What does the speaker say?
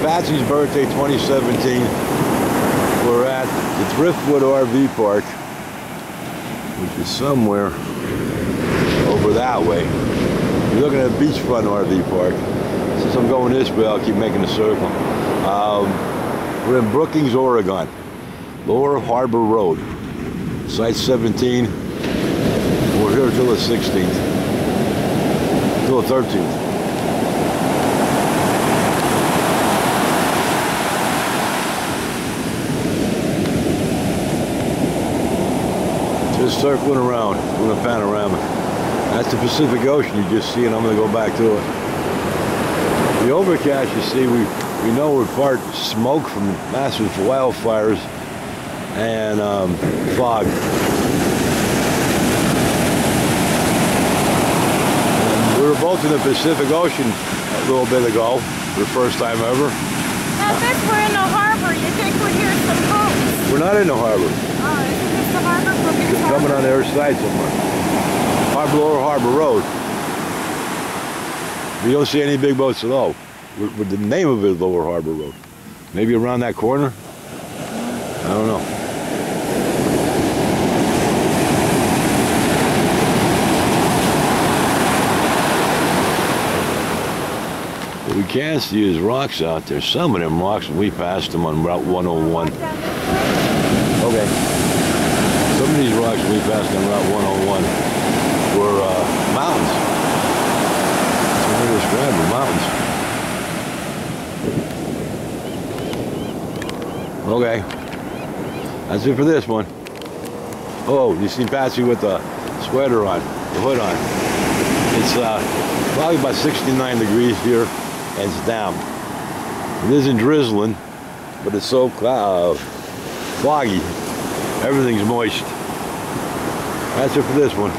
Patsy's birthday 2017. We're at the Driftwood RV Park, which is somewhere over that way. You're looking at a beachfront RV park. Since I'm going this way, I'll keep making a circle. We're in Brookings, Oregon. Lower Harbor Road. Site 17. We're here till the 16th. Till the 13th. Just circling around, doing a panorama. That's the Pacific Ocean you just see, and I'm going to go back to it. The overcast you see, we know we're part smoke from massive wildfires and fog. And we were both in the Pacific Ocean a little bit ago, for the first time ever. Now since we're in the harbor, you think we'd hear some boats? We're not in the harbor. Oh, isn't this the harbor? Brookings We're coming on the other side somewhere. Lower Harbor Road. You don't see any big boats at all. The name of it is Lower Harbor Road. Maybe around that corner? I don't know. What we can see is rocks out there. Some of them rocks, we passed them on Route 101. Okay. Some of these rocks we passed on Route 101 were mountains. That's what they describe them, mountains. Okay. That's it for this one. Oh, you see Patsy with the sweater on, the hood on. It's probably about 69 degrees here, and it's damp. It isn't drizzling, but it's so foggy. Everything's moist. That's it for this one.